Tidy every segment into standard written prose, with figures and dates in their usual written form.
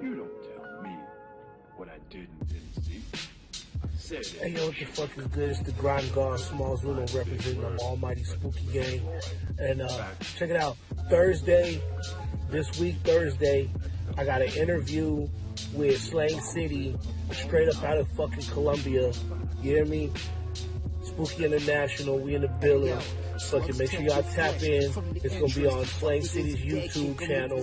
You don't tell me what I didn't see. Hey yo, what the fuck is good? It's the grind god, smallsuno, representing the almighty spooky gang. And check it out, this week Thursday, I got an interview with Slang City, straight up out of fucking Colombia. You hear me? Spooky International, we in the building. Fucking make sure y'all tap in. It's gonna be on Slang City's YouTube channel.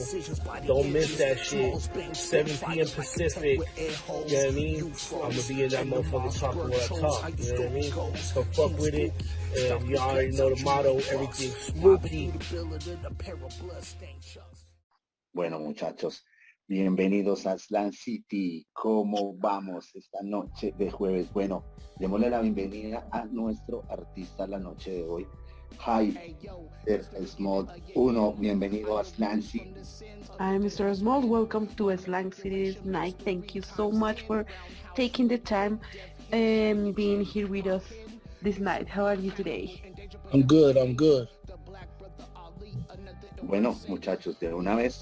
Don't miss that shit. 7 p.m. Pacific. You know what I mean? I'm gonna be in that motherfucker talking what I talk. You know what I mean? So fuck with it. And you already know the motto, everything spooky. Bueno, muchachos, bienvenidos a Slang City. ¿Cómo vamos esta noche de jueves? Bueno, démosle la bienvenida a nuestro artista la noche de hoy. Hi, Small Uno, bienvenido a Slang City. Hi, Mr. Small. Welcome to Slang City tonight. Thank you so much for taking the time and being here with us this night. How are you today? I'm good. Bueno, muchachos, de una vez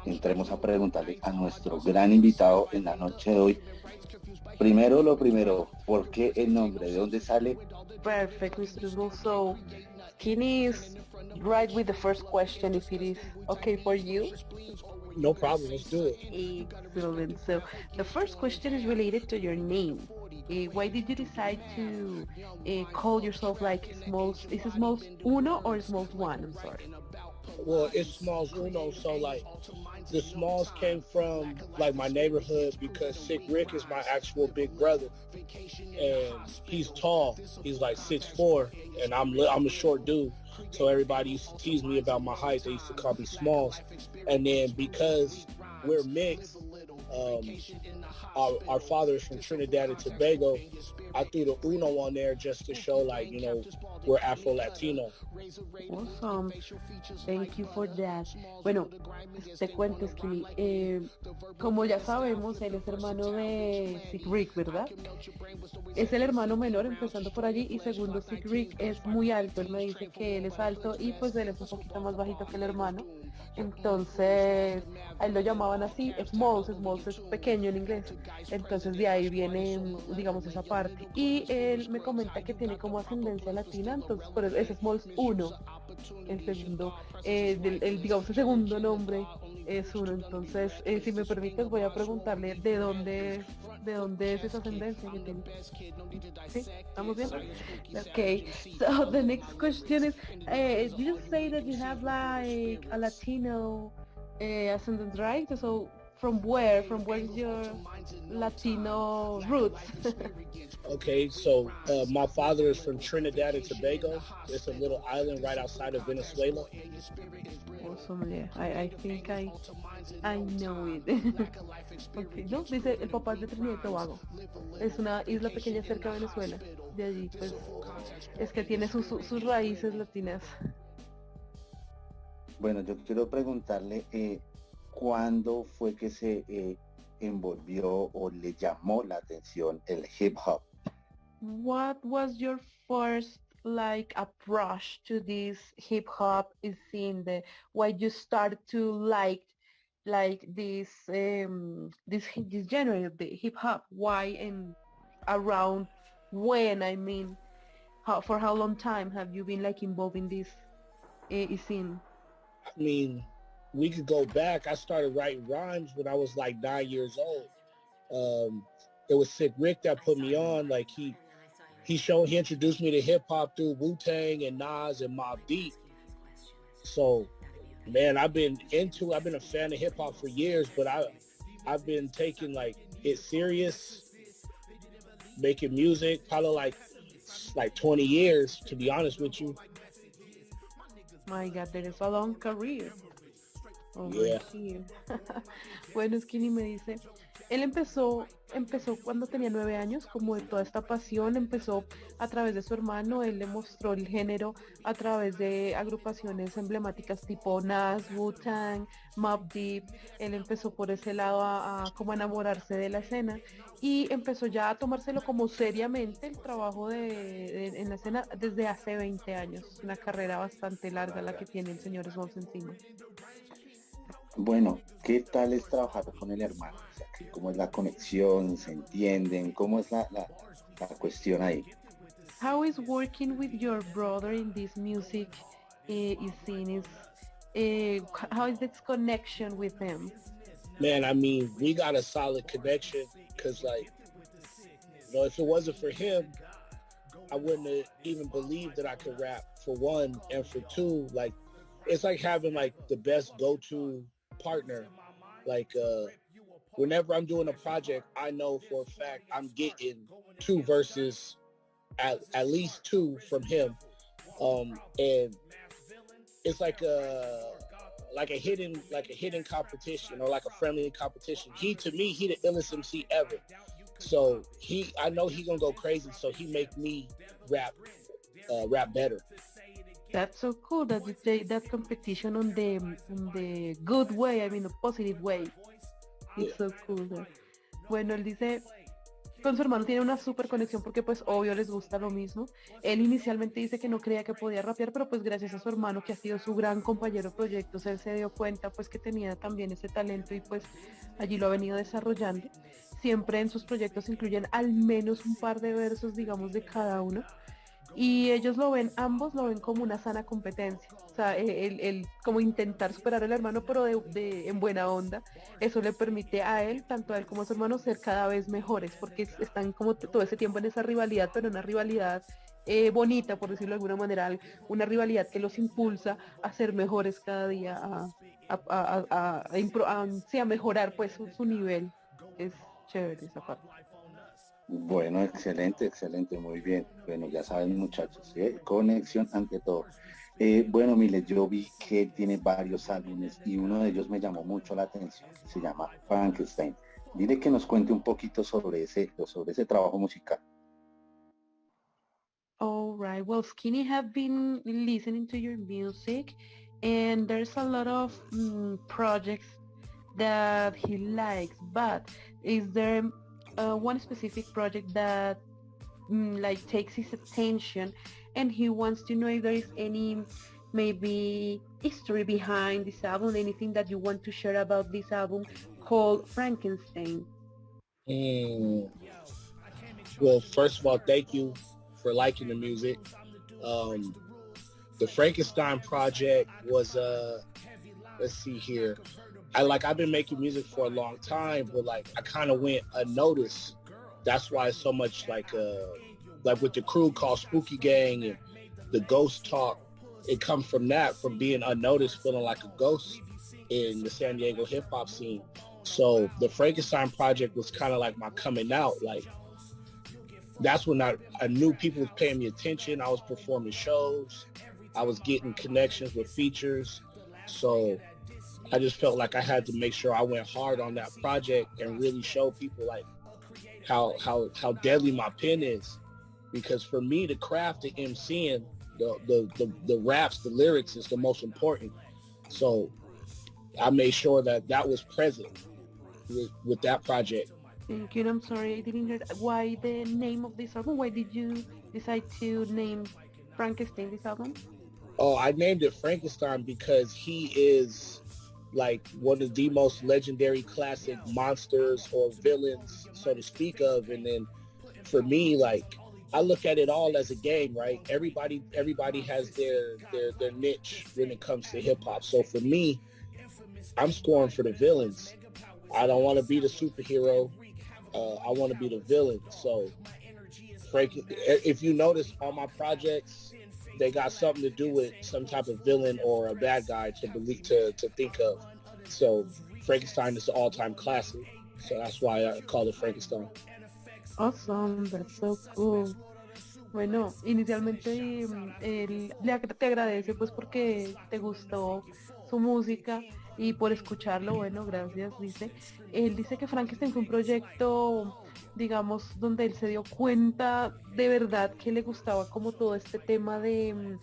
entremos a preguntarle a nuestro gran invitado en la noche de hoy. Primero lo primero, ¿por qué el nombre? ¿De dónde sale? Perfect, Mr. Small. So, can you right with the first question if it is okay for you? No problem, let's do it. Excellent. So, the first question is related to your name. Why did you decide to call yourself like Small? Is it Small Uno or Small One? I'm sorry. Well, it's Smalls Uno, so like the Smalls came from like my neighborhood because Sick Rick is my actual big brother, and he's tall. He's like 6'4", and I'm a short dude. So everybody used to tease me about my height. They used to call me Smalls, and then because we're mixed, our father is from Trinidad and Tobago. I threw the Uno on there just to show, like, you know, we're Afro-Latino. Awesome. Thank you for that. Bueno, te cuento, Skinny. Como ya sabemos, él es hermano de Sick Rick, ¿verdad? Es el hermano menor, empezando por allí. Y segundo, Sick Rick es muy alto. Él me dice que él es alto y pues él es un poquito más bajito que el hermano. Entonces, a él lo llamaban así, Smalls es pequeño en inglés. Entonces de ahí viene, digamos, esa parte. Y él me comenta que tiene como ascendencia latina, entonces por eso es Smalls 1. El segundo, digamos, el segundo nombre es uno. Entonces, si me permites, voy a preguntarle de dónde es esa ascendencia que tiene. ¿Sí? ¿Estamos bien? Okay. So the next question is, did you say that you have like a Latino ascendant, right? So from where is your Latino roots? Okay, so my father is from Trinidad and Tobago. It's a little island right outside of Venezuela. Awesome, yeah. I think I know it. Okay, no, dice el papá es de Trinidad y Tobago. Es una isla pequeña cerca de Venezuela. De allí, pues, es que tiene sus raíces latinas. Bueno, yo quiero preguntarle ¿cuándo fue que se envolvió o le llamó la atención el hip hop? What was your first like approach to this hip hop scene? Why you started to like this genre of the hip hop? Why and around when? I mean, for how long time have you been like involved in this scene? I mean, we could go back. I started writing rhymes when I was like 9 years old. It was Sick Rick that put me on. Like he introduced me to hip hop through Wu-Tang and Nas and Mobb Deep. So, man, I've been a fan of hip hop for years, but I've been taking like it serious, making music probably like 20 years, to be honest with you. My God, there is a long career. Yeah. Bueno, Skinny me dice, él empezó cuando tenía 9 años, como de toda esta pasión, empezó a través de su hermano. Él le mostró el género a través de agrupaciones emblemáticas tipo Nas, Wu-Tang, Mobb Deep. Él empezó por ese lado a como a enamorarse de la escena y empezó ya a tomárselo como seriamente el trabajo en la escena desde hace 20 años. Una carrera bastante larga la que tiene el señor Smalls encima. Bueno, ¿Qué tal es trabajar con el hermano? O sea, ¿cómo es la conexión? ¿Se entienden? ¿Cómo es la cuestión ahí? How is working with your brother in this music is seen is how is its connection with him? Man, I mean, we got a solid connection because, like, you know, if it wasn't for him, I wouldn't have even believed that I could rap, for one, and for two, like, it's like having like the best go-to partner. Like, whenever I'm doing a project, I know for a fact I'm getting two verses, at least two from him, and it's like a hidden competition or like a friendly competition. He, to me, he the illest MC ever. So I know he gonna go crazy. So he make me rap better. That's so cool that you take that competition on the good way, I mean, a positive way. Yeah. It's so cool. Bueno, él dice, con su hermano tiene una super conexión porque pues obvio les gusta lo mismo. Él inicialmente dice que no creía que podía rapear, pero pues gracias a su hermano que ha sido su gran compañero de proyectos, él se dio cuenta pues que tenía también ese talento y pues allí lo ha venido desarrollando. Siempre en sus proyectos incluyen al menos un par de versos, digamos, de cada uno. Y ellos lo ven, ambos lo ven como una sana competencia, o sea, el como intentar superar al hermano, pero en buena onda. Eso le permite a él, tanto a él como a su hermano, ser cada vez mejores, porque están como todo ese tiempo en esa rivalidad, pero una rivalidad bonita, por decirlo de alguna manera, una rivalidad que los impulsa a ser mejores cada día, sí, a mejorar pues su nivel. Es chévere esa parte. Bueno, excelente, excelente, muy bien. Bueno, ya saben muchachos, ¿sí? Conexión ante todo. Bueno, Miles, yo vi que él tiene varios álbumes y uno de ellos me llamó mucho la atención, que se llama Frankenstein. Dile que nos cuente un poquito sobre ese trabajo musical. All right. Well, Skinny have been listening to your music, and there's a lot of projects that he likes. But is there one specific project that like takes his attention, and he wants to know if there is any maybe history behind this album, anything that you want to share about this album called Frankenstein? Well, first of all, thank you for liking the music. The Frankenstein project was let's see here. I've been making music for a long time, but like I kind of went unnoticed. That's why so much like with the crew called Spooky Gang and the Ghost Talk, it comes from that, from being unnoticed, feeling like a ghost in the San Diego hip hop scene. So the Frankenstein project was kind of like my coming out. Like that's when I knew people was paying me attention. I was performing shows. I was getting connections with features. So I just felt like I had to make sure I went hard on that project and really show people like how deadly my pen is. Because for me, the craft of MCing, the raps, the lyrics is the most important. So I made sure that was present with that project. Thank you. I'm sorry, I didn't hear why the name of this album. Why did you decide to name Frankenstein this album? Oh, I named it Frankenstein because he is like one of the most legendary classic monsters or villains, so to speak of. And then for me, like I look at it all as a game, right? Everybody has their niche when it comes to hip hop. So for me, I'm scoring for the villains. I don't want to be the superhero. I want to be the villain. So, if you notice, all my projects, they got something to do with some type of villain or a bad guy to think of. So, Frankenstein is an all-time classic. So that's why I call it Frankenstein. Awesome, that's so cool. Bueno, inicialmente te agradece pues porque te gustó su música y por escucharlo, bueno, gracias, dice. Él dice que Frankenstein fue un proyecto, digamos, donde él se dio cuenta de verdad que le gustaba como todo este tema de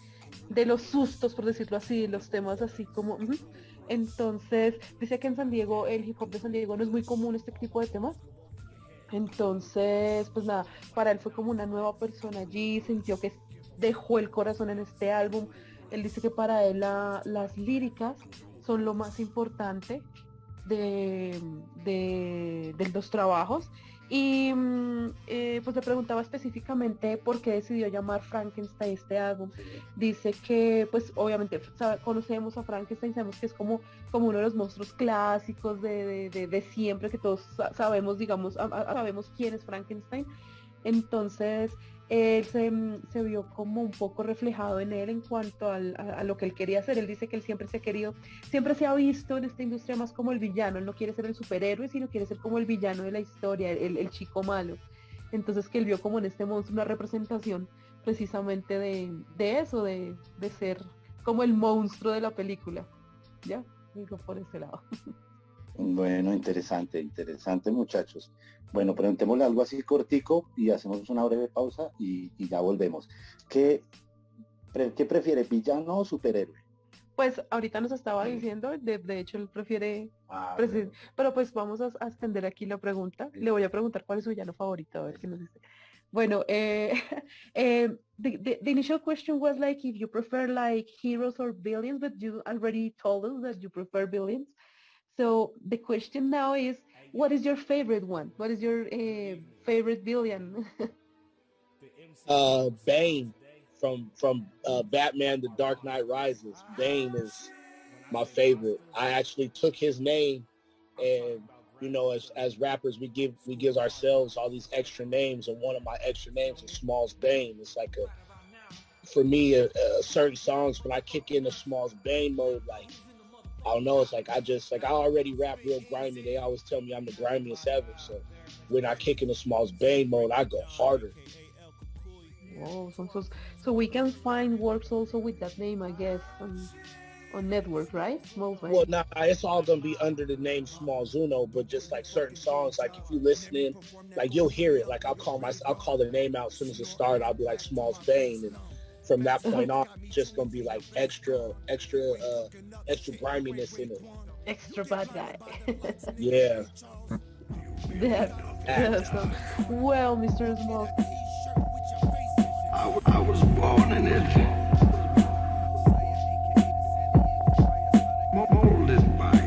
los sustos, por decirlo así, los temas así como... Entonces, dice que en San Diego, el hip hop de San Diego no es muy común este tipo de temas. Entonces, pues nada, para él fue como una nueva persona allí, sintió que dejó el corazón en este álbum. Él dice que para él las líricas son lo más importante de los trabajos. Y pues le preguntaba específicamente por qué decidió llamar Frankenstein este álbum. Dice que pues obviamente conocemos a Frankenstein, sabemos que es como uno de los monstruos clásicos de siempre, que todos sabemos, digamos, sabemos quién es Frankenstein. Entonces él se vio como un poco reflejado en él en cuanto a lo que él quería hacer. Él dice que él siempre se ha visto en esta industria más como el villano. Él no quiere ser el superhéroe, sino quiere ser como el villano de la historia, el chico malo. Entonces que él vio como en este monstruo una representación precisamente de eso, de ser como el monstruo de la película. Ya, digo por ese lado. Bueno, interesante, muchachos. Bueno, preguntémosle algo así cortico y hacemos una breve pausa y ya volvemos. ¿Qué prefiere, villano o superhéroe? Pues ahorita nos estaba diciendo, de hecho él prefiere, Bueno. pero pues vamos a extender aquí la pregunta. Le voy a preguntar cuál es su villano favorito, a ver qué nos dice. Bueno, the initial question was like if you prefer like heroes or villains, but you already told us that you prefer villains. So the question now is, what is your favorite one? What is your favorite villain? Bane from Batman: The Dark Knight Rises. Bane is my favorite. I actually took his name, and you know, as rappers, we give ourselves all these extra names, and one of my extra names is Smalls Bane. It's like for me, certain songs when I kick in the Smalls Bane mode, like, I don't know, it's like I already rap real grimy. They always tell me I'm the grimiest ever. So when I kick in the Smalls Bane mode, I go harder. Oh, so we can find works also with that name, I guess, on network, right? Smalls Bane. Well, nah, it's all gonna be under the name smallsuno, but just like certain songs, like if you listening, like you'll hear it. Like I'll call the name out as soon as it starts. I'll be like Smalls Bane, and from that point on, it's just gonna be like extra griminess in it. Extra bad guy. Yeah. That's well, Mr. Smalls. I was born in it. Molded by it.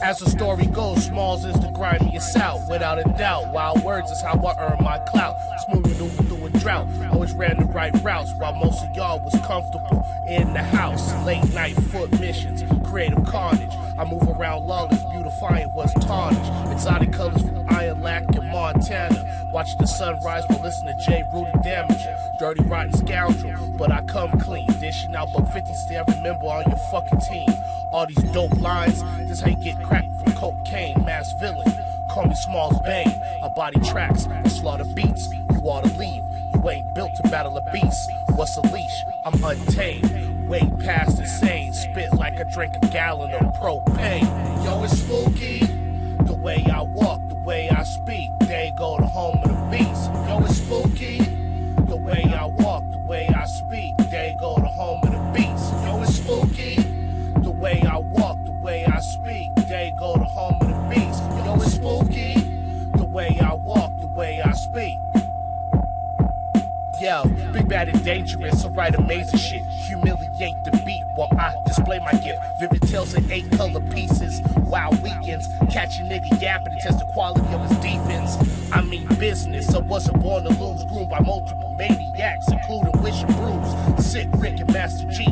As the story goes, Smalls is the grimiest out, without a doubt. Wild words is how I earn my clout. Smooth maneuver through a drought. Always ran the right routes, while most of y'all was comfortable in the house. Late night foot missions, creative carnage. I move around lawless, beautifying what's tarnished. Exotic colors from Ironlac and Montana. Watching the sunrise while listening to J. Rudy Damager. Dirty, rotten scoundrel, but I come clean. Dishing out buck 50, still remember on your fucking team. All these dope lines, this how you get cracked from cocaine. Mass villain, call me Smalls Bane. I body tracks and slaughter beats. You ought to leave, you ain't built to battle a beast. What's a leash? I'm untamed, way past insane. Spit like I drank a gallon of propane. Yo, it's spooky, the way I walk, the way I speak. They go to home of the beast. Yo, it's spooky, the way I walk, the way I speak. They go to home of the beast. Yo, it's spooky, the way I walk, the way I speak. They go to home of the beast. Yo, it's spooky, the way I walk, the way I speak. Yo, big bad and dangerous, I write amazing shit. Humiliate the beat while I display my gift. Vivid tales in 8 color pieces. Wild weekends, catch a nigga yapping to test the quality of his defense. I mean business, I wasn't born to lose. Groomed by multiple maniacs, including Wish and Bruce. Sick Rick and Master G,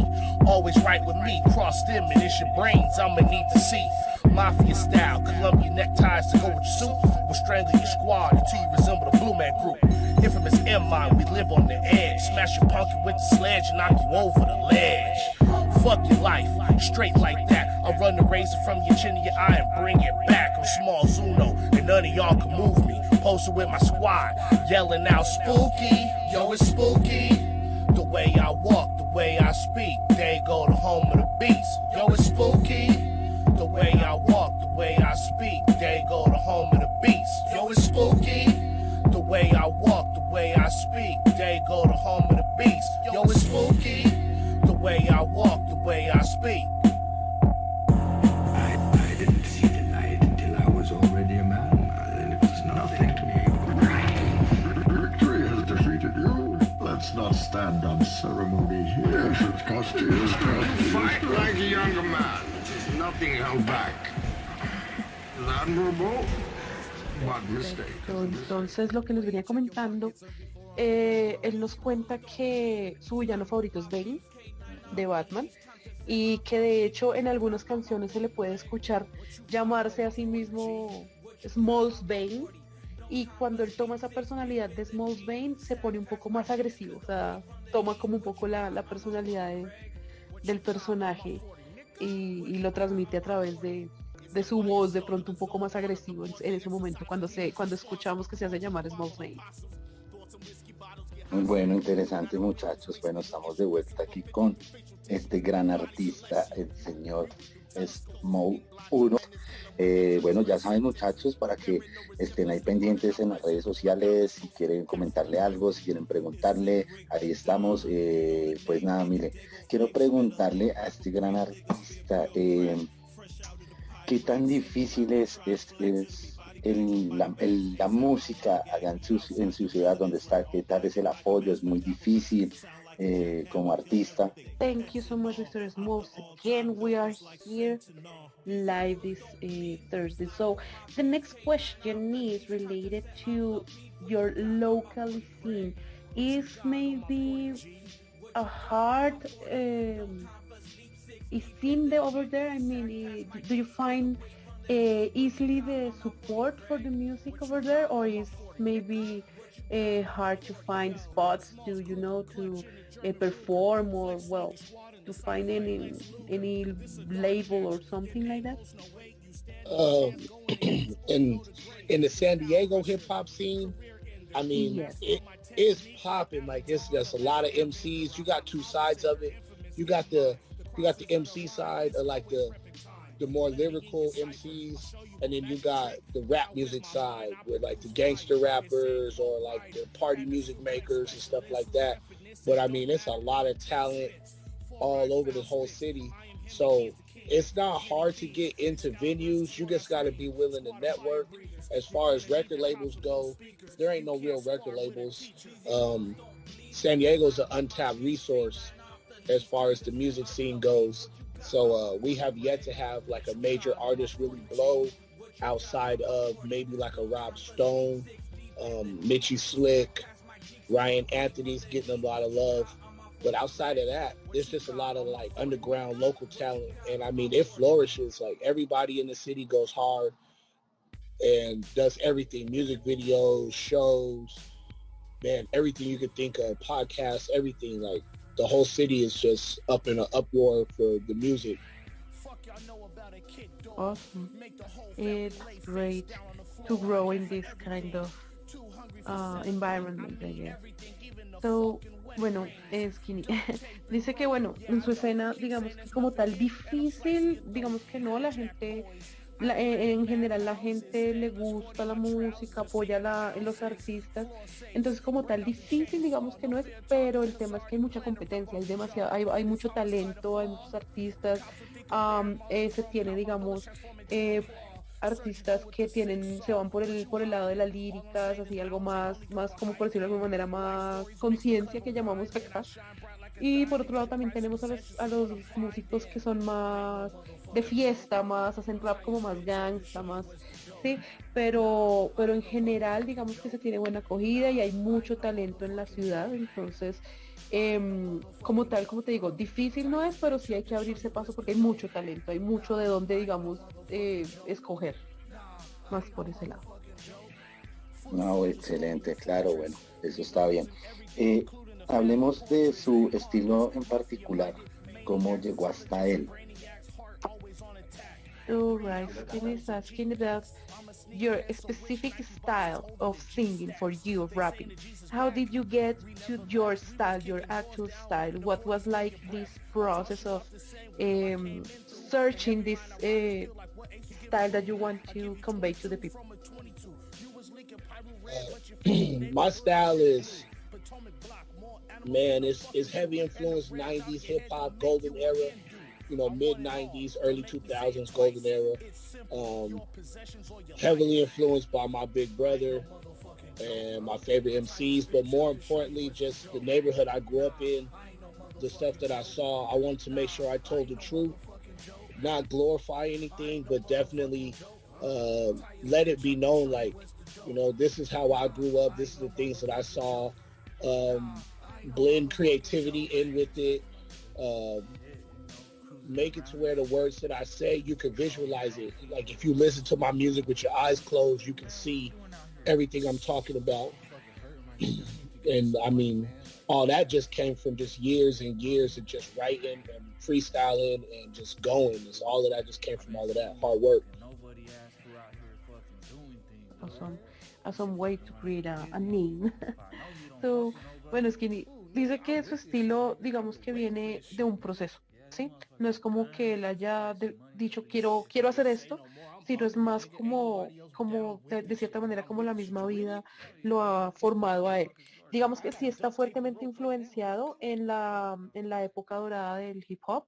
always right with me. Cross them and it's your brains I'ma need to see. Mafia style, Columbia neckties to go with your suit. We'll strangle your squad until you resemble the Blue Man Group. Infamous M-Line, we live on the edge. Smash your pumpkin with the sledge and knock you over the ledge. Fuck your life, straight like that. I'll run the razor from your chin to your eye and bring it back. I'm smallsuno, and none of y'all can move me. Posted with my squad, yelling out spooky. Yo, it's spooky. The way I walk, the way I speak. They go to home of the beast. Yo, it's spooky. The way I walk, the way I speak. They go to home of the beast. Yo, it's spooky. The way I walk, the way I speak. They go to home of the beast. Yo, it's spooky. The way I walk, the way I speak. I didn't see the light until I was already a man, and it was nothing to me. Victory has defeated you. Let's not stand on ceremony here. Should cost you his younger man, nothing held back. Admirable, but mistake. Entonces, lo que les venía comentando, él nos cuenta que su villano favorito es Bane, de Batman, y que de hecho en algunas canciones se le puede escuchar llamarse a sí mismo Smalls Bane, y cuando él toma esa personalidad de Smalls Bane se pone un poco más agresivo, o sea, toma como un poco la personalidad del personaje y lo transmite a través de su voz, de pronto un poco más agresivo en ese momento cuando escuchamos que se hace llamar Smalls Bane. Muy bueno, interesante, muchachos. Bueno, estamos de vuelta aquí con este gran artista, el señor smallsuno. Bueno, ya saben, muchachos, para que estén ahí pendientes en las redes sociales, si quieren comentarle algo, si quieren preguntarle, ahí estamos. Pues nada, mire, quiero preguntarle a este gran artista, ¿qué tan difícil es la música allá en su ciudad donde está? ¿Qué tal es el apoyo? ¿Es muy difícil como artista? Thank you so much, Mr. Smalls. Again, we are here live this Thursday. So the next question is related to your local scene. Is maybe a hard scene over there? I mean, do you find easily the support for the music over there, or is maybe hard to find spots to perform, or well, to find any label or something like that? In the San Diego hip hop scene, I mean, yes. It is popping. Like it's just a lot of MCs. You got two sides of it. You got the MC side, or like the more lyrical MCs, and then you got the rap music side with like the gangster rappers or like the party music makers and stuff like that. But I mean, it's a lot of talent all over the whole city. So it's not hard to get into venues. You just got to be willing to network. As far as record labels go, there ain't no real record labels. San Diego's an untapped resource as far as the music scene goes. So we have yet to have like a major artist really blow outside of maybe like a Rob Stone, Mitchie Slick, Ryan Anthony's getting a lot of love. But outside of that, there's just a lot of like underground local talent. And I mean, it flourishes. Like everybody in the city goes hard and does everything, music videos, shows, man, everything you could think of, podcasts, everything. Like the whole city is just up in an uproar for the music. Awesome. It's great to grow in this kind of environment, I guess. So, bueno, Skinny dice que, bueno, en su escena, digamos que como tal difícil, digamos que no, la gente, en general la gente le gusta la música, apoya los artistas, entonces como tal difícil, digamos que no es, pero el tema es que hay mucha competencia, hay mucho talento, hay muchos artistas, se tiene, digamos, artistas que se van por el lado de las líricas, así algo más como por decirlo de alguna manera, más conciencia que llamamos acá. Y por otro lado también tenemos a los músicos que son más de fiesta, hacen rap como más gangsta, más, sí, pero en general digamos que se tiene buena acogida y hay mucho talento en la ciudad, entonces como tal, como te digo, difícil no es, pero sí hay que abrirse paso porque hay mucho talento, hay mucho de donde, digamos, escoger, más por ese lado. No, excelente, claro, bueno, eso está bien. Hablemos de su estilo en particular, cómo llegó hasta él. Alright, Skin is asking about your specific style of singing for you, of rapping. How did you get to your style, your actual style? What was like this process of searching this style that you want to convey to the people? My style is, man, it's heavy influence 90s hip hop, golden era. You know, mid 90s, early 2000s golden era. Heavily influenced by my big brother and my favorite MCs, but more importantly, just the neighborhood I grew up in, the stuff that I saw. I wanted to make sure I told the truth not glorify anything, but definitely let it be known, like, you know, this is how I grew up. This is the things that I saw. Blend creativity in with it. Make it to where the words that I say, you can visualize it. Like if you listen to my music with your eyes closed, you can see everything I'm talking about. And I mean, all that just came from just years and years of just writing and freestyling and just going. It's all of that just came from all of that hard work. Awesome way to create a name. So, bueno, Skinny dice que su estilo, digamos que viene de un proceso, ¿sí? No es como que él haya dicho quiero hacer esto, sino es más como de cierta manera como la misma vida lo ha formado a él. Digamos que sí está fuertemente influenciado en la época dorada del hip hop,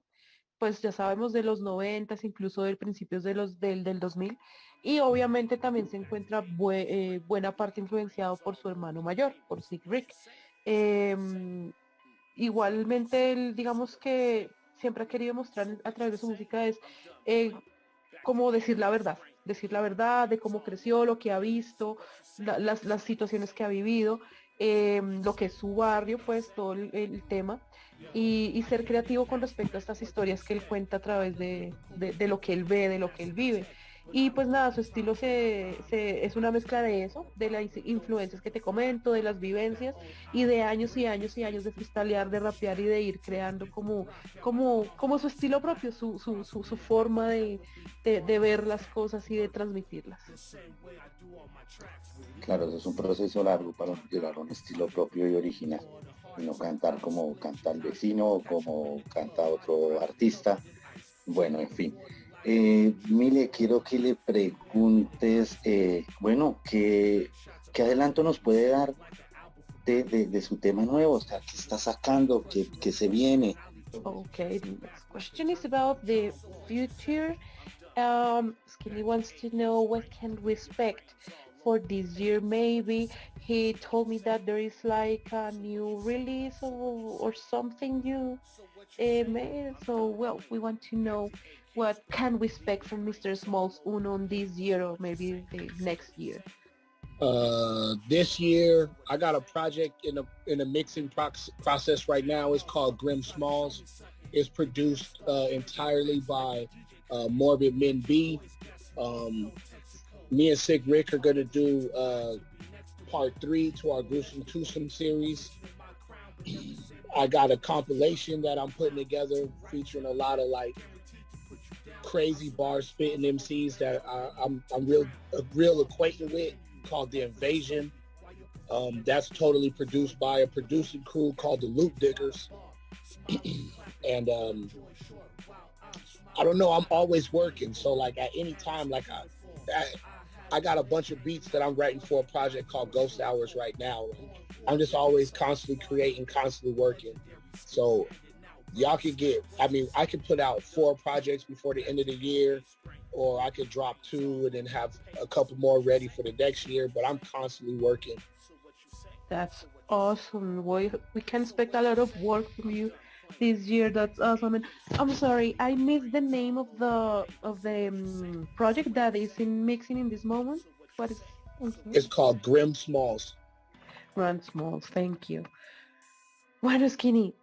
pues ya sabemos de los 90, incluso del principios del 2000, y obviamente también se encuentra buena parte influenciado por su hermano mayor, por Sig Rick. Igualmente, él, digamos que siempre ha querido mostrar a través de su música es como decir la verdad de cómo creció, lo que ha visto, las situaciones que ha vivido, lo que es su barrio, pues todo el tema, y ser creativo con respecto a estas historias que él cuenta a través de lo que él ve, de lo que él vive. Y pues nada, su estilo es una mezcla de eso, de las influencias que te comento, de las vivencias y de años y años y años de freestylear, de rapear y de ir creando como su estilo propio, su forma de ver las cosas y de transmitirlas. Claro, eso es un proceso largo para llegar a un estilo propio y original. Y no cantar como canta el vecino o como canta otro artista. Bueno, en fin. Mile, quiero que le preguntes, bueno, ¿qué adelanto nos puede dar de su tema nuevo? O sea, ¿qué está sacando? ¿Qué se viene? Okay, the next question is about the future. Skinny wants to know what can we expect for this year. Maybe he told me that there is like a new release or something new made. So, well, we want to know what can we expect from Mr. smallsuno on this year or maybe the next year. This year, I got a project in a mixing process right now. It's called Grim Smalls. It's produced entirely by Morbid Men B. Me and Sig Rick are gonna do part 3 to our Gruesome Twosome series. I got a compilation that I'm putting together featuring a lot of like crazy bar spitting MCs that I'm real acquainted with, called The Invasion. That's totally produced by a producing crew called the Loop Diggers. And I don't know, I'm always working, so like at any time, like I got a bunch of beats that I'm writing for a project called Ghost Hours right now. I'm just always constantly creating, constantly working. So y'all could I could put out 4 projects before the end of the year, or I could drop 2 and then have a couple more ready for the next year, but I'm constantly working. That's awesome. We can expect a lot of work from you this year. That's awesome. And I'm sorry, I missed the name of the project that is in mixing in this moment. What is It's called Grim Smalls. Grim Smalls, thank you. Bueno, Skinny,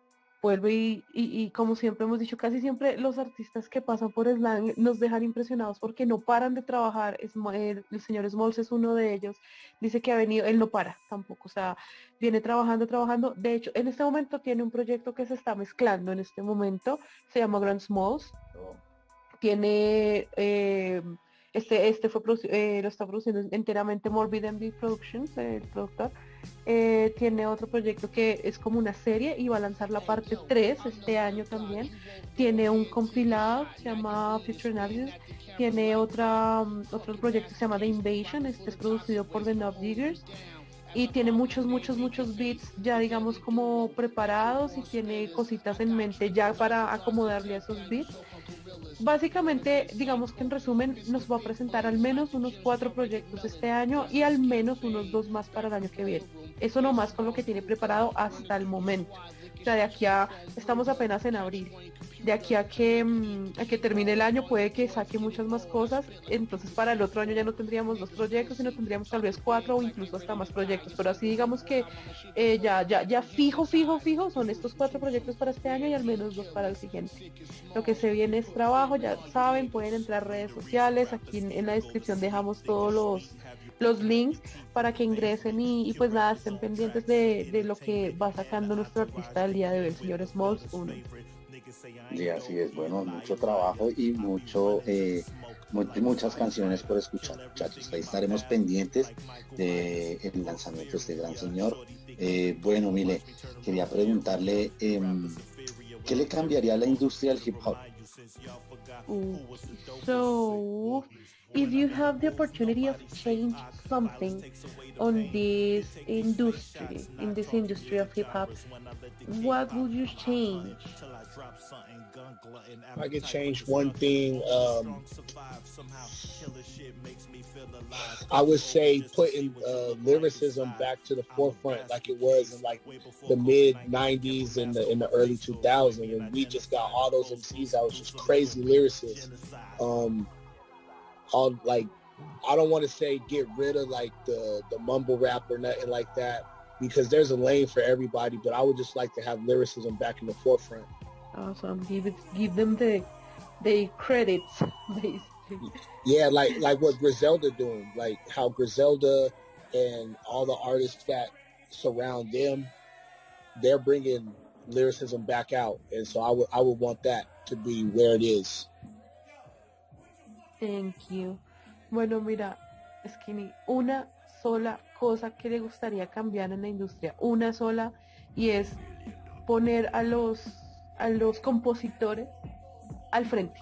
vuelve y como siempre hemos dicho, casi siempre los artistas que pasan por Slang nos dejan impresionados porque no paran de trabajar. El señor Smalls es uno de ellos. Dice que ha venido, él no para tampoco, o sea, viene trabajando. De hecho, en este momento tiene un proyecto que se está mezclando en este momento, se llama Grand Smalls. Tiene, lo está produciendo enteramente Morbid MD Productions, el productor. Tiene otro proyecto que es como una serie y va a lanzar la parte 3 este año también. Tiene un compilado que se llama Future Analysis. Tiene otro proyecto que se llama The Invasion. Este es producido por The Knob Diggers. Y tiene muchos beats ya digamos como preparados y tiene cositas en mente ya para acomodarle a esos beats. Básicamente, digamos que en resumen nos va a presentar al menos unos 4 proyectos este año y al menos unos 2 más para el año que viene. Eso nomás con lo que tiene preparado hasta el momento. O sea, de aquí a estamos apenas en abril. de aquí a que termine el año puede que saque muchas más cosas, entonces para el otro año ya no tendríamos 2 proyectos, sino tendríamos tal vez 4 o incluso hasta más proyectos, pero así digamos que ya fijo son estos 4 proyectos para este año y al menos 2 para el siguiente. Lo que se viene es trabajo, ya saben, pueden entrar a redes sociales, aquí en la descripción dejamos todos los links para que ingresen y pues nada, estén pendientes de lo que va sacando nuestro artista del día de hoy, el señor Smalls 1. Y así es, bueno, mucho trabajo y muchas canciones por escuchar, muchachos. Ahí estaremos pendientes del lanzamiento de este gran señor. Bueno, Mile, quería preguntarle, ¿qué le cambiaría a la industria del hip hop? So, if you have the opportunity of change something on this industry of hip hop, what would you change? I could change one thing. I would say putting lyricism back to the forefront, like it was in like the mid '90s and in the early 2000s, and we just got all those MCs that was just crazy lyricists. All like, I don't want to say get rid of like the mumble rap or nothing like that, because there's a lane for everybody, but I would just like to have lyricism back in the forefront. Awesome. Give them the credits, basically. Yeah, like what Griselda doing, like how Griselda and all the artists that surround them, they're bringing lyricism back out, and so I would want that to be where it is. Thank you. Bueno, mira, Skinny, una sola cosa que le gustaría cambiar en la industria, una sola, y es poner a los compositores al frente.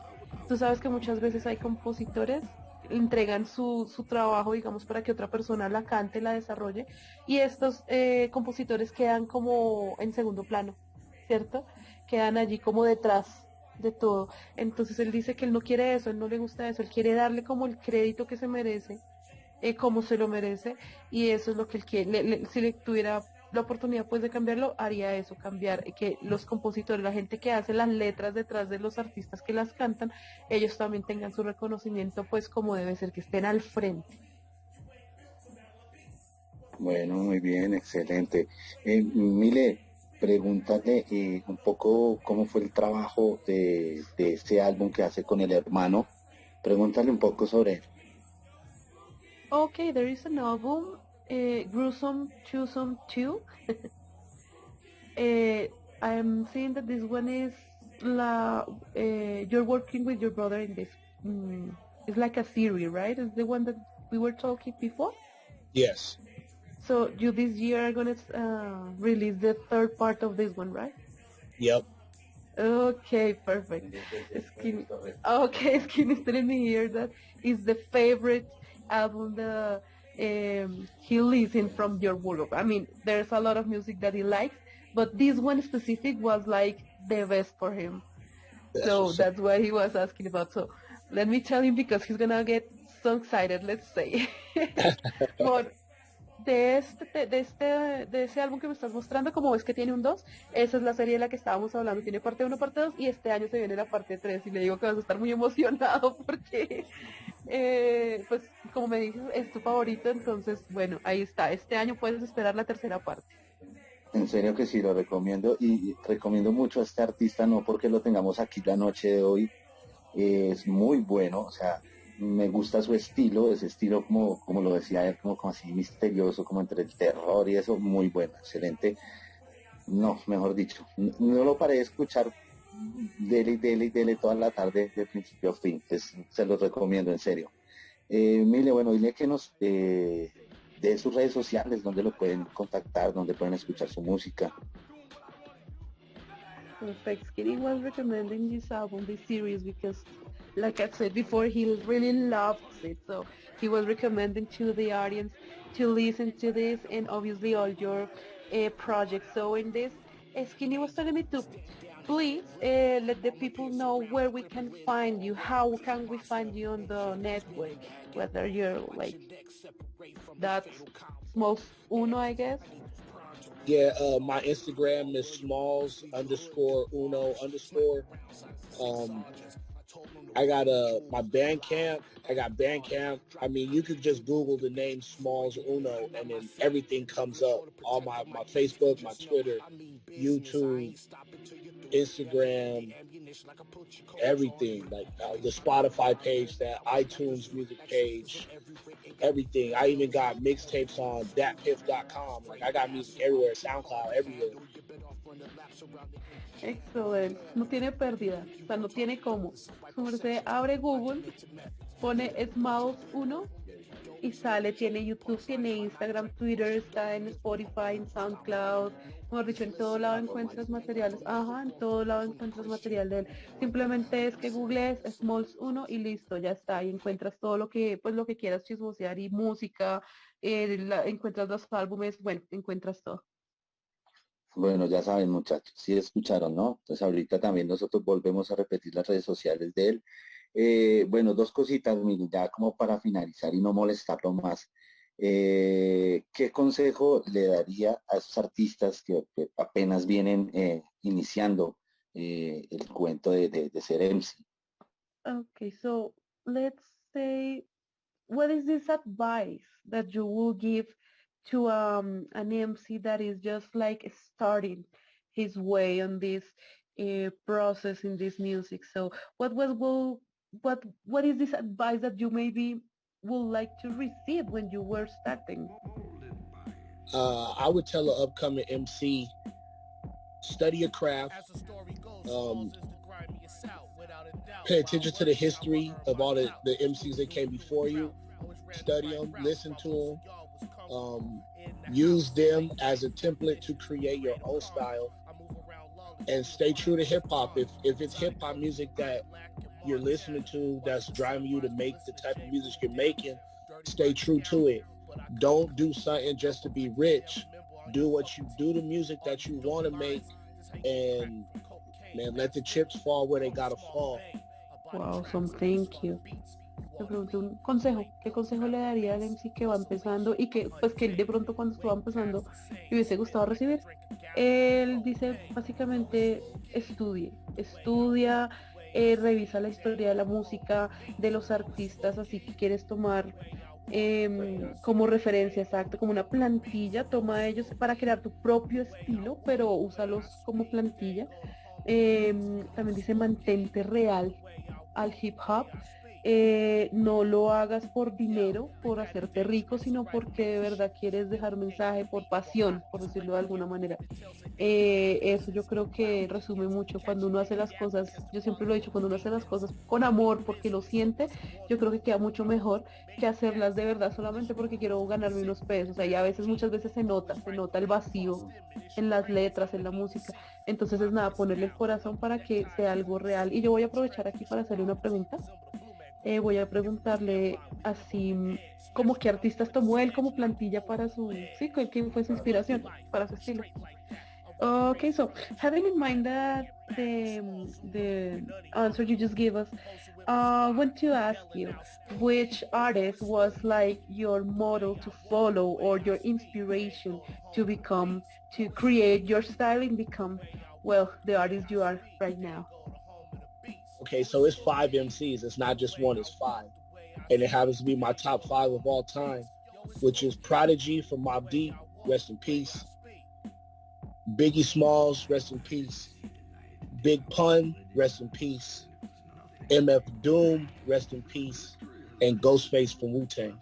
Tú sabes que muchas veces hay compositores, entregan su trabajo, digamos, para que otra persona la cante, la desarrolle, y estos compositores quedan como en segundo plano, ¿cierto? Quedan allí como detrás de todo. Entonces él dice que él no quiere eso, él no le gusta eso, él quiere darle como el crédito que se merece, como se lo merece, y eso es lo que él quiere. Si le tuviera la oportunidad pues de cambiarlo, haría eso, cambiar, que los compositores, la gente que hace las letras detrás de los artistas que las cantan, ellos también tengan su reconocimiento pues como debe ser, que estén al frente. Bueno, muy bien, excelente. Mile, pregúntate un poco cómo fue el trabajo de ese álbum que hace con el hermano. Pregúntale un poco sobre él. Okay, there is an album, Gruesome Choosome 2. I'm seeing that this one is you're working with your brother in this. It's like a series, right? It's the one that we were talking before? Yes. So you this year are gonna release the third part of this one, right? Yep. Okay, perfect. Skinny's telling me here that is the favorite album that he listened from your world. I mean, there's a lot of music that he likes, but this one specific was like the best for him. So that's why he was asking about. So let me tell him, because he's gonna get so excited, let's say. But de ese álbum que me estás mostrando, como ves que tiene un 2, esa es la serie de la que estábamos hablando, tiene parte 1, parte 2, y este año se viene la parte 3, y le digo que vas a estar muy emocionado porque, pues, como me dices, es tu favorito, entonces, bueno, ahí está, este año puedes esperar la tercera parte. En serio que sí, lo recomiendo, y recomiendo mucho a este artista, no porque lo tengamos aquí la noche de hoy, es muy bueno, o sea, me gusta su estilo, ese estilo como lo decía él, como así misterioso, como entre el terror y eso, muy bueno, excelente. No, mejor dicho, no lo paré de escuchar dele toda la tarde de principio a fin, se los recomiendo en serio. Mile, bueno, dile que nos de sus redes sociales, donde lo pueden contactar, donde pueden escuchar su música. Perfect. Skinny was recommending this album, this series, because, like I said before, he really loves it. So he was recommending to the audience to listen to this, and obviously all your projects. So in this, Skinny was telling me to please let the people know where we can find you. How can we find you on the network? Whether you're like that small uno, I guess. Yeah, my Instagram is smalls underscore uno underscore. I got my Bandcamp. I got Bandcamp. I mean, you could just Google the name Smalls Uno, and then everything comes up. All my Facebook, my Twitter, YouTube, Instagram, everything. Like the Spotify page, that iTunes music page, everything. I even got mixtapes on datpiff.com. Like I got music everywhere, SoundCloud, everywhere. Excelente. No tiene pérdida. O sea, no tiene cómo. Su merced abre Google, pone Smalls uno y sale, tiene YouTube, tiene Instagram, Twitter, está en Spotify, en SoundCloud, mejor dicho, en todo lado encuentras materiales, ajá, en todo lado encuentras material de él. Simplemente es que googlees Smalls uno y listo, ya está, y encuentras todo lo que, pues lo que quieras chismosear y música, encuentras los álbumes, bueno, encuentras todo. Bueno, ya saben, muchachos, sí escucharon, ¿no? Entonces ahorita también nosotros volvemos a repetir las redes sociales de él. Bueno, dos cositas, miren, ya como para finalizar y no molestarlo más. ¿Qué consejo le daría a esos artistas que apenas vienen iniciando el cuento de ser MC? Okay, so let's say, what is this advice that you will give to an MC that is just like starting his way on this process in this music? So what is this advice that you maybe would like to receive when you were starting? I would tell an upcoming MC, study your craft. Pay attention to the history of all the MCs that came before you. Study them, listen to them, use them as a template to create your own style, and stay true to hip hop. If it's hip hop music that you're listening to that's driving you to make the type of music you're making, stay true to it. Don't do something just to be rich. Do the music that you want to make, and man, let the chips fall where they gotta fall. Wow, thank you. Te pregunto un consejo, ¿qué consejo le daría al MC que va empezando y que pues que él de pronto cuando estaba empezando le hubiese gustado recibir? Él dice básicamente estudia, revisa la historia de la música, de los artistas, así que quieres tomar como referencia exacta, como una plantilla, toma ellos para crear tu propio estilo, pero úsalos como plantilla. También dice mantente real al hip hop. No lo hagas por dinero, por hacerte rico, sino porque de verdad quieres dejar mensaje, por pasión, por decirlo de alguna manera. Eso yo creo que resume mucho cuando uno hace las cosas, yo siempre lo he dicho, cuando uno hace las cosas con amor, porque lo siente, yo creo que queda mucho mejor que hacerlas de verdad solamente porque quiero ganarme unos pesos. O sea, y a veces, muchas veces se nota el vacío en las letras, en la música. Entonces es nada, ponerle el corazón para que sea algo real. Y yo voy a aprovechar aquí para hacerle una pregunta. Voy a preguntarle así como qué artistas tomó él como plantilla para su, sí, quién fue su inspiración para su estilo. Okay, so having in mind that the answer you just gave us, I want to ask you which artist was like your model to follow or your inspiration to become, to create your style and become, well, the artist you are right now. Okay, so it's 5 MCs. It's not just one, it's 5. And it happens to be my top 5 of all time, which is Prodigy from Mobb Deep, rest in peace. Biggie Smalls, rest in peace. Big Pun, rest in peace. MF Doom, rest in peace. And Ghostface from Wu-Tang.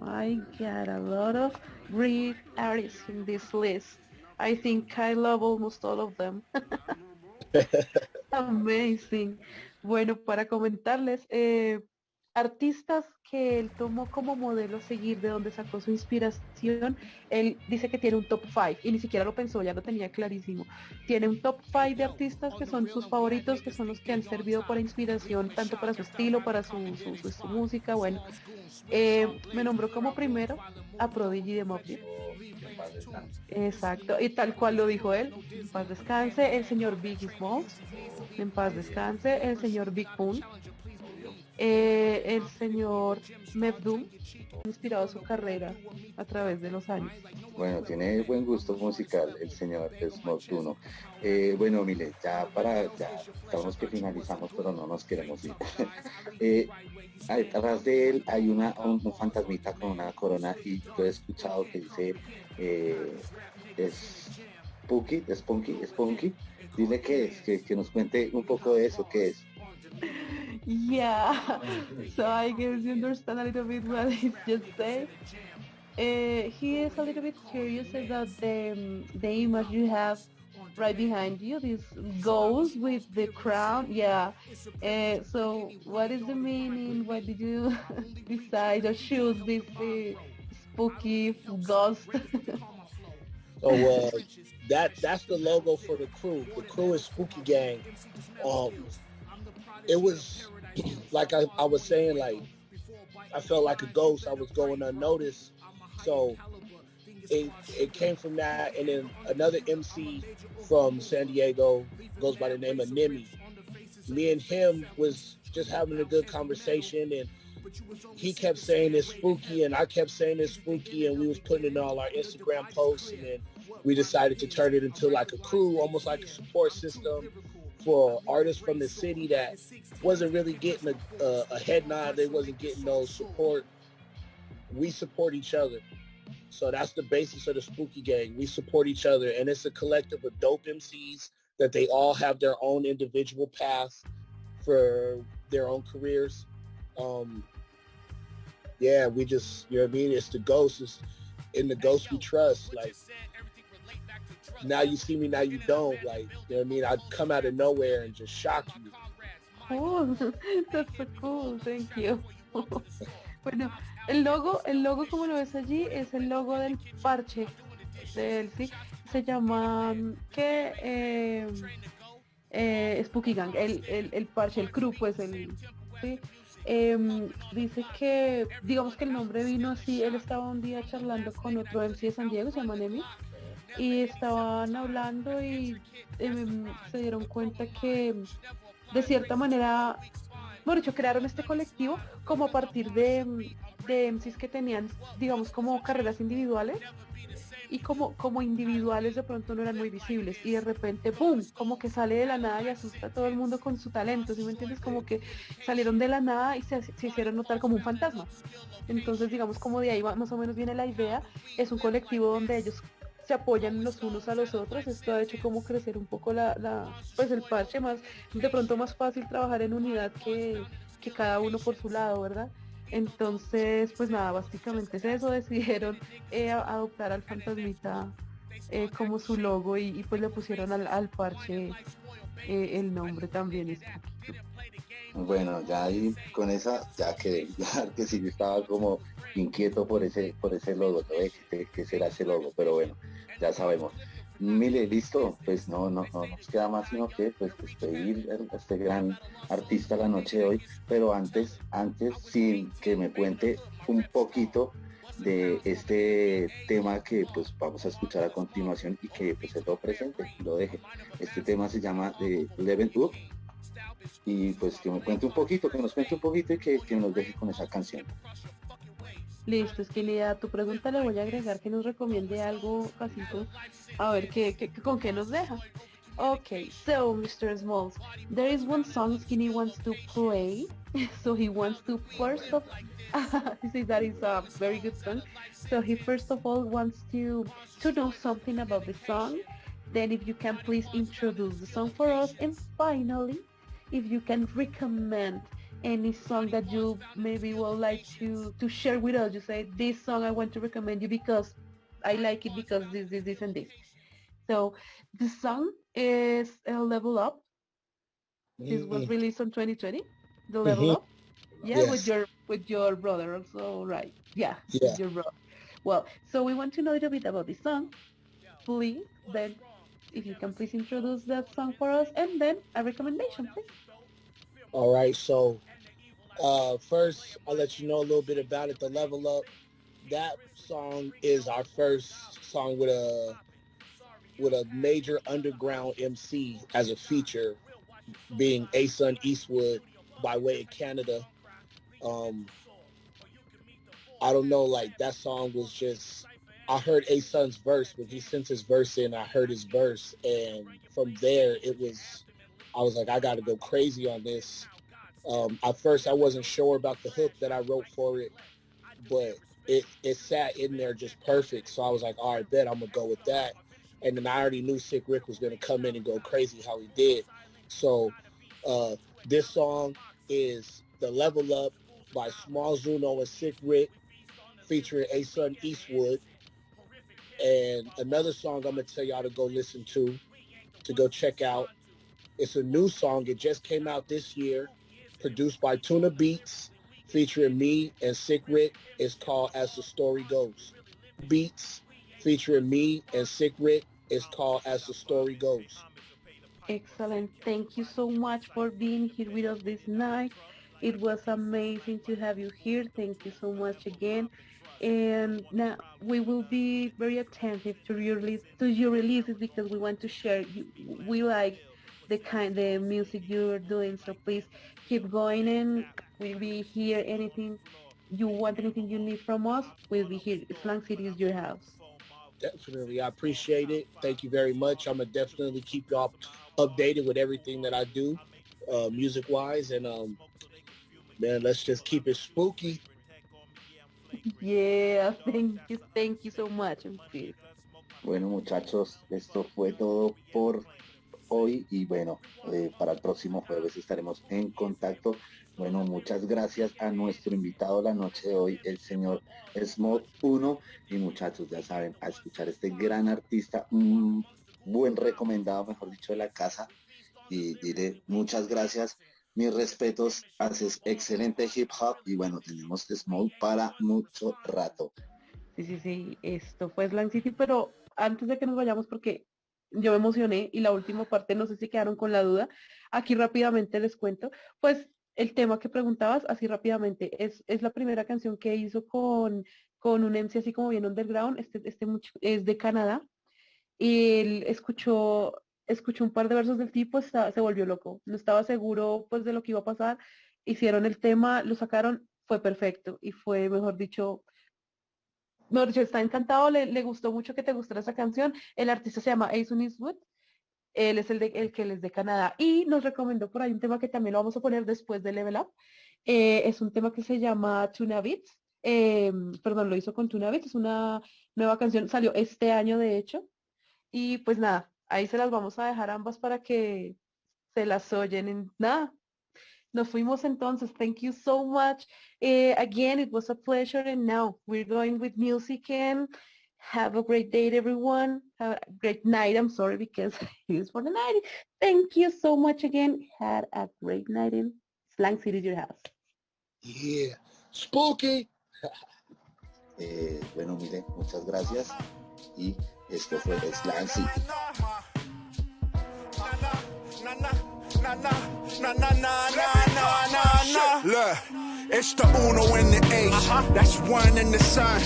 I got a lot of great artists in this list. I think I love almost all of them. Amazing. Bueno, para comentarles, artistas que él tomó como modelo a seguir, de donde sacó su inspiración, él dice que tiene un top 5 y ni siquiera lo pensó, ya lo tenía clarísimo. Tiene un top 5 de artistas que son sus favoritos, que son los que han servido para inspiración, tanto para su estilo, para su música. Bueno, me nombró como primero a Prodigy de Mobb Deep. Exacto, y tal cual lo dijo él, en paz descanse el señor Biggie Smalls, en paz descanse el señor Big Pun, el señor Mevdoom ha inspirado su carrera a través de los años. Bueno, tiene buen gusto musical el señor smallsuno. Bueno, mire, ya estamos que finalizamos, pero no nos queremos ir. Eh, Detrás de él hay un fantasmita con una corona y yo he escuchado que dice es Spunky. Dile que nos cuente un poco de eso, qué es. Yeah, so I guess you understand a little bit what he's just saying. He is a little bit curious about the image you have right behind you, this ghost with the crown. Yeah. So what is the meaning? Why did you decide to choose this spooky ghost? So that's the logo for the crew. The crew is Spooky Gang. It was like I was saying, like I felt like a ghost. I was going unnoticed. So it came from that, and then another MC from San Diego goes by the name of Nimi. Me and him was just having a good conversation, and he kept saying it's spooky, and I kept saying it's spooky, and we was putting it on all our Instagram posts, and then we decided to turn it into like a crew, almost like a support system for artists from the city that wasn't really getting a head nod. They wasn't getting no support. We support each other. So that's the basis of the Spooky Gang. We support each other, and it's a collective of dope MCs that they all have their own individual path for their own careers. Yeah, we just, you know what I mean? It's the ghosts. It's in the ghosts we trust. Like, now you see me, now you don't. Like, you know what I mean? I'd come out of nowhere and just shock you. Cool. That's so cool. Thank you. Bueno, el logo como lo ves allí es el logo del parche de él, ¿sí? Se llama Spooky Gang, el parche, el crew, pues ¿sí? Dice que, digamos que el nombre vino así, él estaba un día charlando con otro MC de San Diego, se llama Nemi, y estaban hablando y se dieron cuenta que de cierta manera, bueno, dicho, crearon este colectivo como a partir de MCs que tenían, digamos, como carreras individuales y como individuales de pronto no eran muy visibles y de repente, ¡pum!, como que sale de la nada y asusta a todo el mundo con su talento, ¿sí me entiendes? Como que salieron de la nada y se hicieron notar como un fantasma. Entonces, digamos, como de ahí más o menos viene la idea, es un colectivo donde ellos se apoyan los unos a los otros. Esto ha hecho como crecer un poco pues el parche, más de pronto más fácil trabajar en unidad que cada uno por su lado, ¿verdad? Entonces, pues nada, básicamente es eso, decidieron adoptar al fantasmita como su logo y pues le pusieron al parche el nombre también. Bueno, ya ahí con esa ya quedé, ya que sí estaba como inquieto por ese logo, ¿no? ¿Qué será ese logo? Pero bueno, ya sabemos. Mire, listo, pues no nos queda más sino que pues despedir a este gran artista la noche de hoy, pero antes sí que me cuente un poquito de este tema que pues vamos a escuchar a continuación y que pues él lo presente y lo deje. Este tema se llama The Level Up y pues que nos cuente un poquito y que nos deje con esa canción. Listo, es que a tu pregunta le voy a agregar que nos recomiende algo casito, a ver con qué nos deja. Okay, so Mr. Smalls, there is one song Skinny wants to play, so he wants to first of he says that is a very good song, so he first of all wants to know something about the song, then if you can please introduce the song for us, and finally, if you can recommend any song that you maybe would like to share with us. You say, this song I want to recommend you because I like it because this and this. So the song is Level Up. This was released on 2020. The Level Up. Yeah, yes. with your brother also, right? Yeah, Yeah. with your brother. Well, so we want to know a little bit about the song. Please, then if you can please introduce that song for us, and then a recommendation, please. All right, so first I'll let you know a little bit about it. The Level Up, that song is our first song with a major underground MC as a feature, being Asun Eastwood by way of Canada. I don't know, like that song was just, I heard A-Sun's verse. When he sent his verse in, I heard his verse. And from there, I was like, I got to go crazy on this. At first, I wasn't sure about the hook that I wrote for it, but it sat in there just perfect. So I was like, all right, bet I'm going to go with that. And then I already knew Sick Rick was going to come in and go crazy how he did. So this song is The Level Up by smallsuno and Sick Rick, featuring A-Sun Eastwood. And another song I'm going to tell y'all to go listen to go check out. It's a new song. It just came out this year, produced by Tuna Beats, featuring me and Sick Rick. It's called As the Story Goes. Beats, featuring me and Sick Rick. It's called As the Story Goes. Excellent. Thank you so much for being here with us this night. It was amazing to have you here. Thank you so much again. And now we will be very attentive to your releases because we want to share. We like the music you're doing. So please keep going, and we'll be here. Anything you want, anything you need from us, we'll be here. Slang City is your house. Definitely, I appreciate it. Thank you very much. I'm gonna definitely keep y'all updated with everything that I do, music-wise, and man, let's just keep it spooky. Yeah, thank you so much. Bueno, muchachos, esto fue todo por hoy y bueno, para el próximo jueves estaremos en contacto. Bueno, muchas gracias a nuestro invitado la noche de hoy, el señor smallsuno, y muchachos, ya saben, a escuchar este gran artista, un buen recomendado, mejor dicho, de la casa, y diré muchas gracias. Mis respetos, haces excelente hip hop y bueno, tenemos Small para mucho rato. Sí, esto fue Slang City, pero antes de que nos vayamos, porque yo me emocioné y la última parte, no sé si quedaron con la duda, aquí rápidamente les cuento, pues el tema que preguntabas, así rápidamente, es la primera canción que hizo con un MC así como bien underground, es de Canadá, y él escuchó un par de versos del tipo, se volvió loco, no estaba seguro pues de lo que iba a pasar, hicieron el tema, lo sacaron, fue perfecto y fue, mejor dicho, está encantado, le gustó mucho que te gustara esa canción, el artista se llama A-Sun Eastwood, él es el que él es de Canadá y nos recomendó por ahí un tema que también lo vamos a poner después de Level Up, es un tema que se llama Tuna Beats, lo hizo con Tuna Beats, es una nueva canción, salió este año de hecho, y pues nada, ahí se las vamos a dejar ambas para que se las oyen. En nada, nos fuimos entonces. Thank you so much. Again, it was a pleasure. And now we're going with music and have a great day, everyone. Have a great night. I'm sorry because it is for the night. Thank you so much again. Had a great night in Slang City, your house. Yeah. Spooky. Bueno, mire, muchas gracias. Y esto fue Slang City. Look, it's the uno and the ace. That's one in the sun.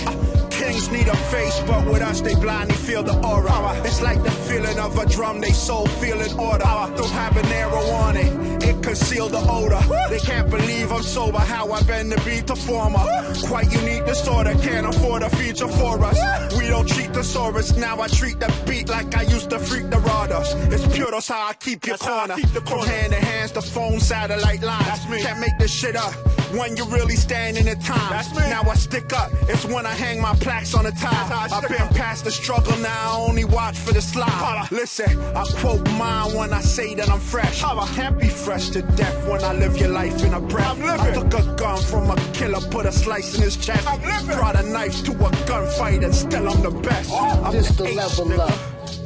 Kings need a face, but with us they blindly feel the aura. It's like the feeling of a drum, they soul feeling order. Throw habanero on it conceal the odor. They can't believe I'm sober, how I bend the beat to former. Quite unique disorder, can't afford a feature for us. We don't treat the Saurus, now I treat the beat like I used to freak the rudder. It's pure, that's how I keep your corner. From hand to hands, the phone, satellite lines. Can't make this shit up when you really stand in the times. Now I stick up, it's when I hang my plaques on the top. I've been past the struggle, now I only watch for the slide. Listen, I quote mine when I say that I'm fresh. Can't be fresh to death when I live your life in a breath. I took a gun from a killer, put a slice in his chest. Brought a knife to a gunfight and still I'm the best. This the level up.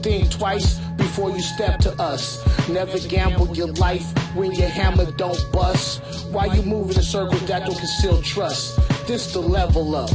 Think twice before you step to us. Never gamble your life when your hammer don't bust. Why you moving in circles that don't conceal trust? This the level up.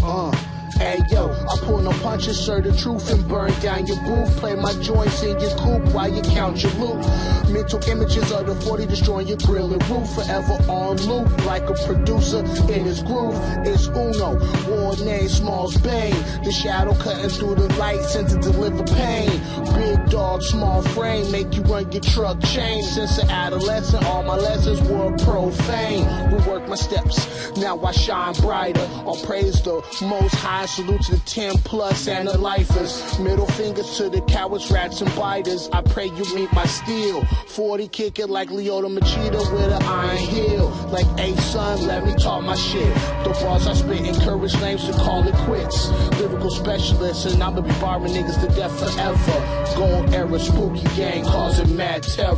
Hey yo, I pull no punches, serve the truth and burn down your booth. Play my joints in your coupe while you count your loot. Mental images of the 40 destroying your grill and roof. Forever on loop like a producer in his groove. It's Uno, war name Smalls Bane. The shadow cutting through the light sent to deliver pain. Big dog, small frame, make you run your truck chain. Since an adolescent, all my lessons were profane. Rework my steps, now I shine brighter. On praise the most high, salute to the 10 plus and the lifers. Middle fingers to the cowards, rats and biters. I pray you meet my steel. 40 kick it like Leota Machida with an iron heel. Like, hey son, let me talk my shit. The bars I spit encourage names to call it quits. Lyrical specialist, and I'ma be borrowing niggas to death forever. Gold era spooky gang causing mad terror.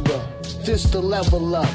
This the level up.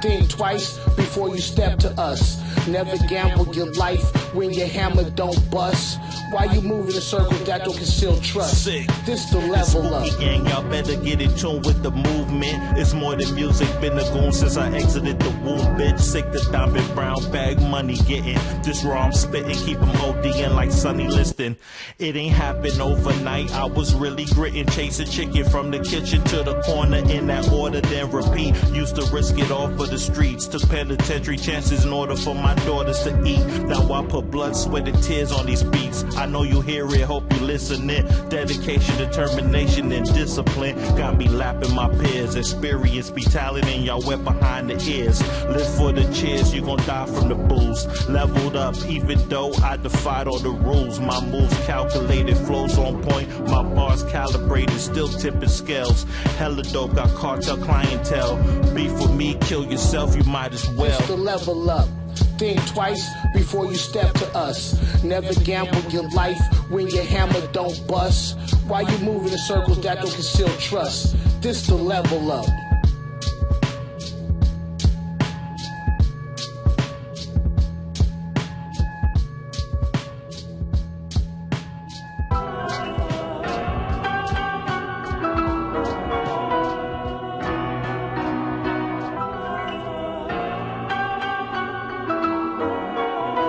Think twice before you step to us. Never gamble your life when your hammer don't bust. Why you moving in circles that don't conceal trust? Sick. This the level up. Gang, y'all better get in tune with the movement. It's more than music, been a goon since I exited the womb, bitch. Sick the diamond brown bag money getting. This raw I'm spitting, keep them ODing like Sonny Liston. It ain't happened overnight, I was really gritting. Chasing chicken from the kitchen to the corner in that order, then repeat. Used to risk it all for the streets. Took penitentiary chances in order for my daughters to eat. Now I put blood, sweat, and tears on these beats. I know you hear it, hope you listening. Dedication, determination, and discipline got me lapping my peers. Experience be talent and y'all wet behind the ears. Live for the cheers, you gon' die from the booze. Leveled up, even though I defied all the rules. My moves calculated, flows on point. My bars calibrated, still tipping scales. Hella dope, got cartel clientele. Beef with me, kill yourself, you might as well. It's the level up. Think twice before you step to us. Never gamble your life when your hammer don't bust. Why you moving in circles that don't conceal trust? This the level up.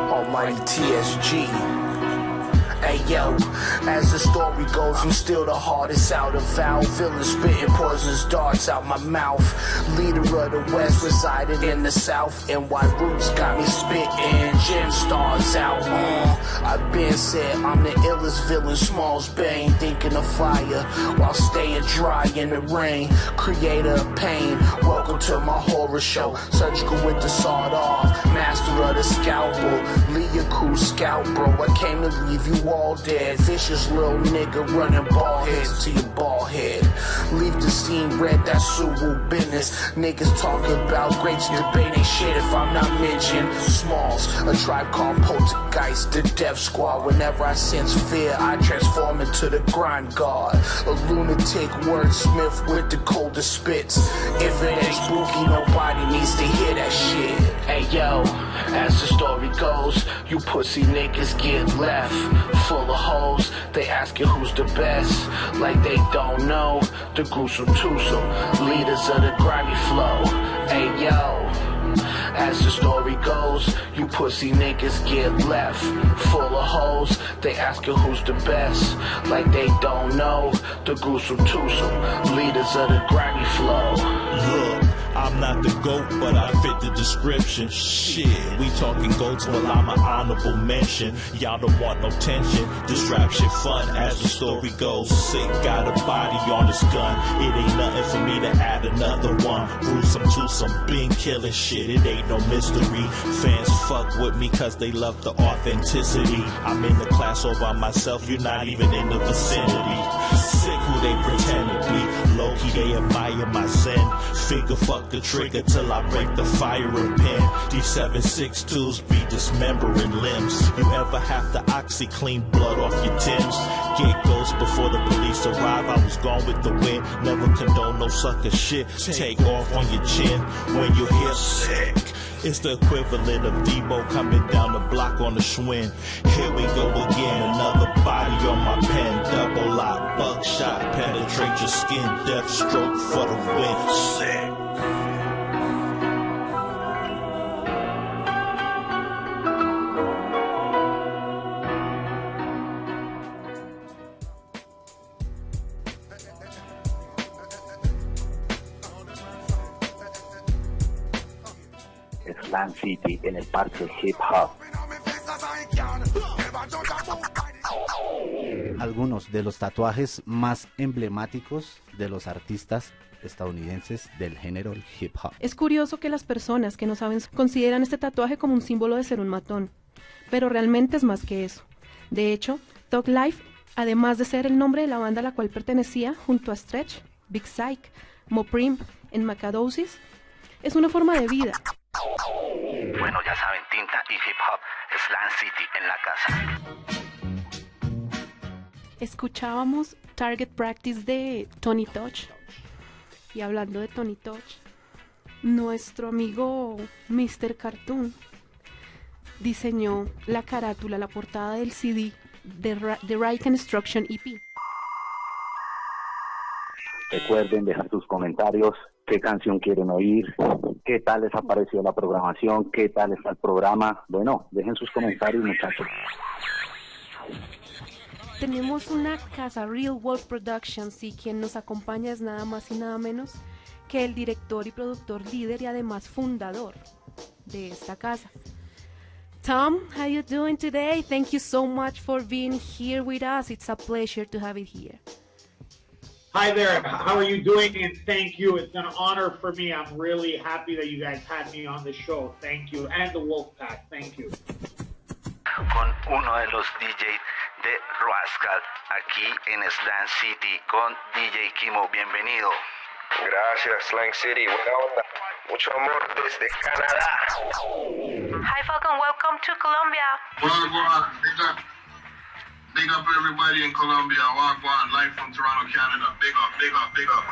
Almighty TSG. Hey yo, as the story goes, I'm still the hardest out of valve. Villain spitting poisonous darts out my mouth. Leader of the West, residing in the South. NY roots got me spitting gem stars out. I've been said I'm the illest villain, Smalls Bane. Thinking of fire while staying dry in the rain. Creator of pain, welcome to my horror show. Surgical with the sawed off, master of the scalpel. Leave your crew scout, bro. I came to leave you all dead. Vicious little nigga running ball heads to your ball head. Leave the scene red, that's Suwu business. Niggas talking about greats, debate ain't shit if I'm not mentioning Smalls. A tribe called Poltergeist, the death squad. Whenever I sense fear, I transform into the grime god. A lunatic wordsmith with the coldest spits. If it ain't spooky, nobody needs to hear that shit. Hey yo, as the story goes, you pussy niggas get left full of hoes. They asking who's the best, like they don't know. The gruesome twosome, leaders of the grimy flow. Hey yo, as the story goes, you pussy niggas get left full of hoes. They asking who's the best, like they don't know. The gruesome twosome, leaders of the grimy flow. Look, I'm not the GOAT, but I fit the description. Shit, we talking goats, well I'm an honorable mention. Y'all don't want no tension, distraction fun as the story goes. Sick, got a body on his gun. It ain't nothing for me to add another one. Gruesome to some been killing shit, it ain't no mystery. Fans fuck with me cause they love the authenticity. I'm in the class all by myself, you're not even in the vicinity. Sick who they pretend to be, low-key they admire my zen. Figure fuck the trigger till I break the firing pin. These 7.62s be dismembering limbs. You ever have to oxy clean blood off your Timbs? Get ghost before the police arrive, I was gone with the wind. Never condone no sucker shit, take off on your chin when you hear sick. It's the equivalent of Debo coming down the block on the Schwinn. Here we go again, another body on my pen. Double lock, buckshot, penetrate your skin. Death stroke for the win. Sick. Slang City, en el parche hip hop. Algunos de los tatuajes más emblemáticos de los artistas estadounidenses del género hip hop. Es curioso que las personas que no saben consideran este tatuaje como un símbolo de ser un matón, pero realmente es más que eso. De hecho, Thug Life, además de ser el nombre de la banda a la cual pertenecía junto a Stretch, Big Psych, Moprim en Macadosis, es una forma de vida. Bueno, ya saben, tinta y hip hop, Slang City en la casa. Escuchábamos Target Practice de Tony Touch. Y hablando de Tony Touch, nuestro amigo Mr. Cartoon diseñó la carátula, la portada del CD de Right Construction EP. Recuerden dejar sus comentarios, qué canción quieren oír, qué tal les ha parecido la programación, qué tal está el programa. Bueno, dejen sus comentarios, muchachos. Tenemos una casa, Real Wolf Productions, y quien nos acompaña es nada más y nada menos que el director y productor líder y además fundador de esta casa. Tom, how you doing today? Thank you so much for being here with us. It's a pleasure to have it here. Hi there, how are you doing? And thank you. It's an honor for me. I'm really happy that you guys had me on the show. Thank you. And the Wolfpack. Thank you. Con uno de los DJs de Rascal aquí en Slang City con DJ Kimo. Bienvenido. Gracias, Slang City. Buena onda. Mucho amor desde Canadá. Hi, Falcon. Welcome to Colombia. Well, big up everybody in Colombia. Wagwan, live from Toronto, Canada. Big up, big up, big up.